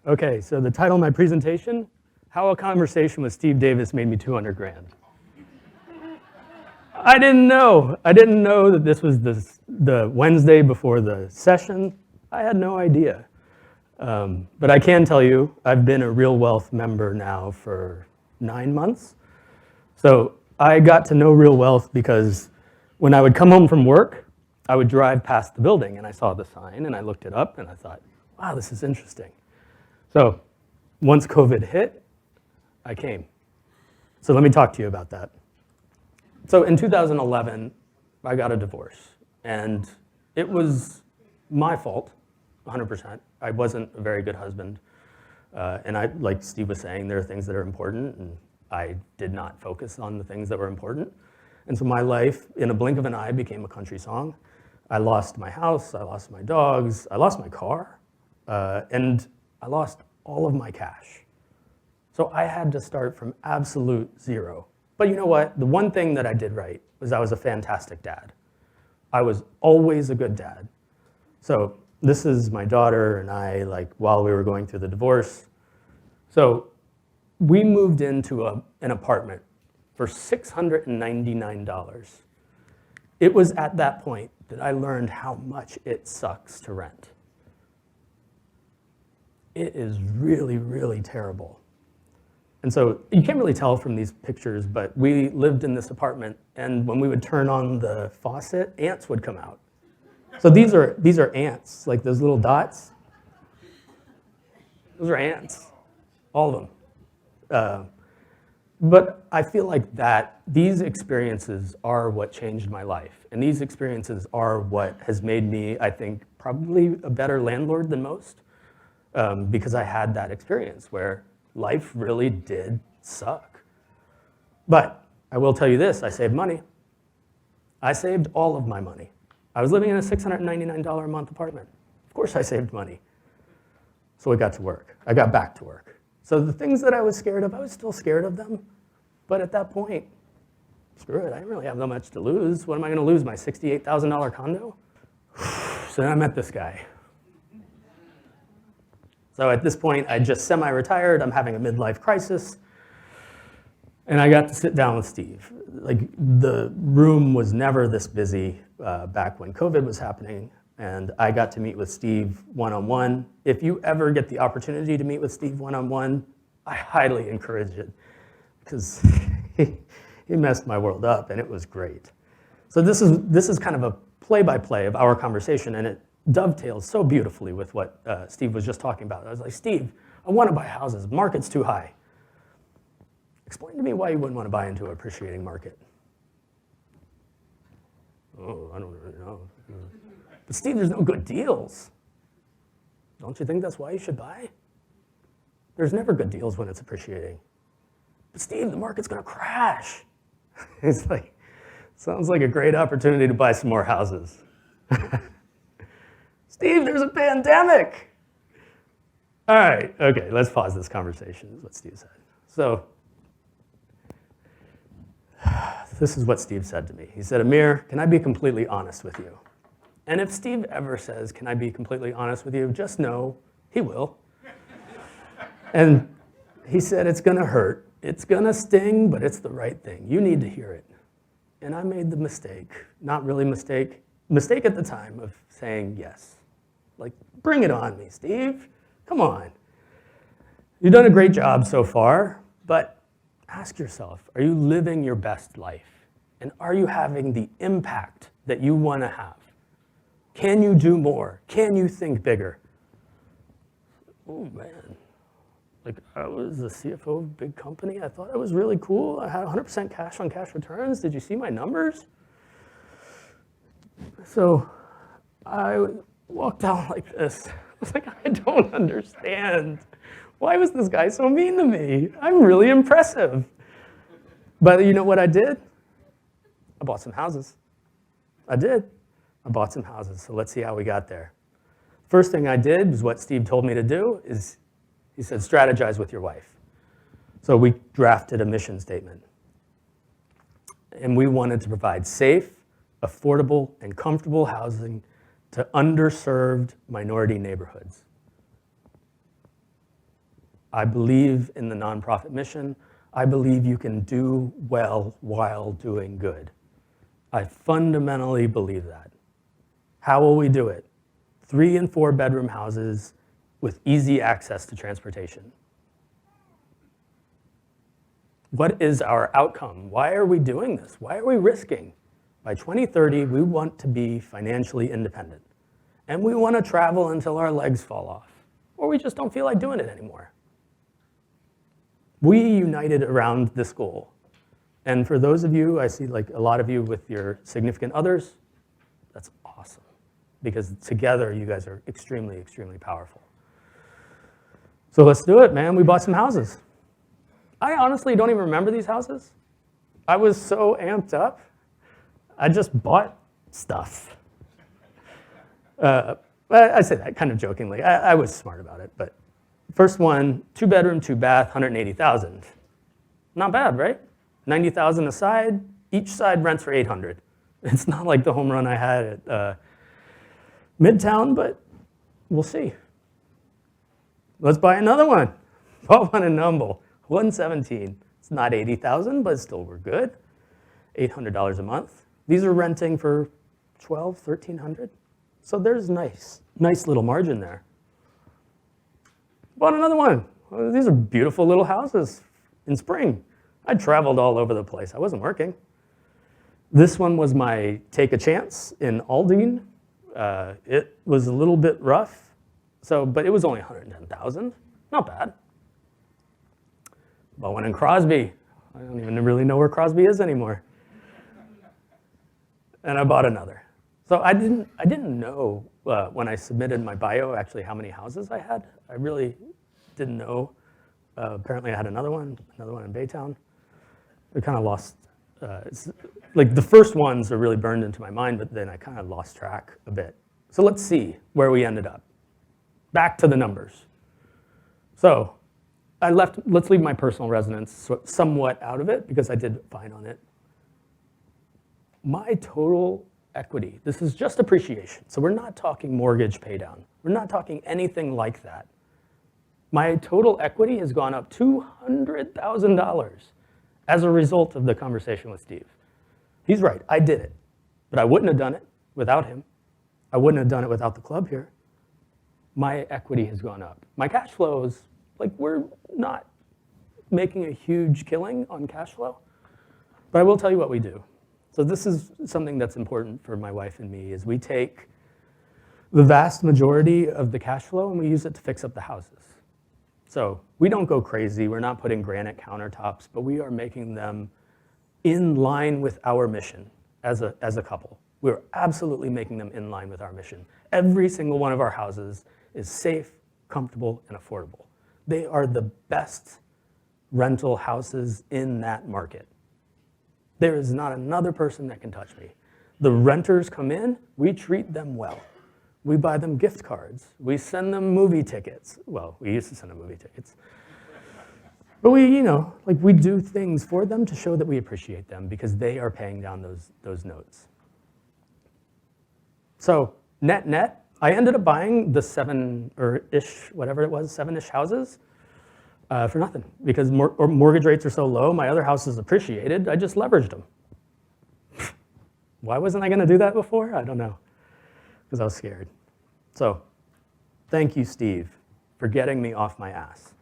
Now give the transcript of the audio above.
Okay, so the title of my presentation, How a Conversation with Steve Davis Made Me 200 Grand. I didn't know. I didn't know that this was the Wednesday before the session. I had no idea. But I can tell you, I've been a Real Wealth member now for 9 months. So I got to know Real Wealth because when I would come home from work, I would drive past the building and I saw the sign and I looked it up and I thought, wow, this is interesting. So once COVID hit, I came. So let me talk to you about that. So in 2011, I got a divorce, and it was my fault, 100%. I wasn't a very good husband, and like Steve was saying, there are things that are important, and I did not focus on the things that were important. And so my life, in a blink of an eye, became a country song. I lost my house, I lost my dogs, I lost my car, and I lost all of my cash. So I had to start from absolute zero. But you know what? The one thing that I did right was I was a fantastic dad. I was always a good dad. So this is my daughter and I, like, while we were going through the divorce. So we moved into an apartment for $699. It was at that point that I learned how much it sucks to rent. It is really, really terrible. And so you can't really tell from these pictures, but we lived in this apartment, and when we would turn on the faucet, ants would come out. So these are ants, like those little dots. Those are ants, all of them. But I feel like these experiences are what changed my life, and these experiences are what has made me, I think, probably a better landlord than most, because I had that experience where life really did suck. But I will tell you this, I saved money. I saved all of my money. I was living in a $699 a month apartment. Of course I saved money. So I got to work. I got back to work. So the things that I was scared of, I was still scared of them. But at that point, screw it, I didn't really have that much to lose. What am I gonna lose, my $68,000 condo? So then I met this guy. So at this point, I just semi-retired, I'm having a midlife crisis, and I got to sit down with Steve. Like, the room was never this busy back when COVID was happening, and I got to meet with Steve one-on-one. If you ever get the opportunity to meet with Steve one-on-one, I highly encourage it, because he messed my world up, and it was great. So this is kind of a play-by-play of our conversation, and it dovetails so beautifully with what Steve was just talking about. I was like, Steve, I want to buy houses. Market's too high. Explain to me why you wouldn't want to buy into an appreciating market. Oh, I don't really know. But Steve, there's no good deals. Don't you think that's why you should buy? There's never good deals when it's appreciating. But Steve, the market's going to crash. It's like, sounds like a great opportunity to buy some more houses. Steve, there's a pandemic. All right, okay, let's pause this conversation, is what Steve said. So, this is what Steve said to me. He said, Amir, can I be completely honest with you? And if Steve ever says, can I be completely honest with you, just know he will. And he said, it's gonna hurt. It's gonna sting, but it's the right thing. You need to hear it. And I made the mistake, not really mistake at the time of saying yes. Like, bring it on me, Steve. Come on. You've done a great job so far, but ask yourself, are you living your best life? And are you having the impact that you want to have? Can you do more? Can you think bigger? Oh, man. Like, I was the CFO of a big company. I thought it was really cool. I had 100% cash on cash returns. Did you see my numbers? So I walked out like this. I was like, I don't understand. Why was this guy so mean to me? I'm really impressive. But you know what I did? I bought some houses. I did. I bought some houses. So let's see how we got there. First thing I did was what Steve told me to do is he said, strategize with your wife. So we drafted a mission statement. And we wanted to provide safe, affordable, and comfortable housing to underserved minority neighborhoods. I believe in the nonprofit mission. I believe you can do well while doing good. I fundamentally believe that. How will we do it? 3 and 4 bedroom houses with easy access to transportation. What is our outcome? Why are we doing this? Why are we risking? By 2030, we want to be financially independent. And we want to travel until our legs fall off, or we just don't feel like doing it anymore. We united around this goal. And for those of you, I see like a lot of you with your significant others, that's awesome. Because together, you guys are extremely, extremely powerful. So let's do it, man. We bought some houses. I honestly don't even remember these houses. I was so amped up. I just bought stuff. I say that kind of jokingly. I was smart about it, but first one, 2 bedroom, 2 bath, 180,000. Not bad, right? 90,000 a side. Each side rents for 800. It's not like the home run I had at Midtown, but we'll see. Let's buy another one. Bought one in Humble, 117. It's not 80,000, but still we're good. $800 a month. These are renting for 12, 1,300. So there's nice little margin there. Bought another one. Well, these are beautiful little houses in Spring. I traveled all over the place. I wasn't working. This one was my take a chance in Aldine. It was a little bit rough, but it was only 110,000. Not bad. Bought one in Crosby. I don't even really know where Crosby is anymore. And I bought another. So I didn't know when I submitted my bio actually how many houses I had. I really didn't know. Apparently I had another one in Baytown. I kind of lost, like the first ones are really burned into my mind, but then I kind of lost track a bit. So let's see where we ended up. Back to the numbers. So let's leave my personal residence somewhat out of it because I did fine on it. My total equity, this is just appreciation. So we're not talking mortgage pay down. We're not talking anything like that. My total equity has gone up $200,000 as a result of the conversation with Steve. He's right, I did it. But I wouldn't have done it without him. I wouldn't have done it without the club here. My equity has gone up. My cash flow is, like, we're not making a huge killing on cash flow. But I will tell you what we do. So this is something that's important for my wife and me, is we take the vast majority of the cash flow and we use it to fix up the houses. So we don't go crazy. We're not putting granite countertops, but we are making them in line with our mission as a couple. We're absolutely making them in line with our mission. Every single one of our houses is safe, comfortable, and affordable. They are the best rental houses in that market. There is not another person that can touch me. The renters come in, we treat them well. We buy them gift cards. We send them movie tickets. Well, we used to send them movie tickets. But we do things for them to show that we appreciate them because they are paying down those notes. So net, I ended up buying the 7-ish houses for nothing because mortgage rates are so low. My other house is appreciated. I just leveraged them. Why wasn't I going to do that before? I don't know, because I was scared. So thank you, Steve, for getting me off my ass.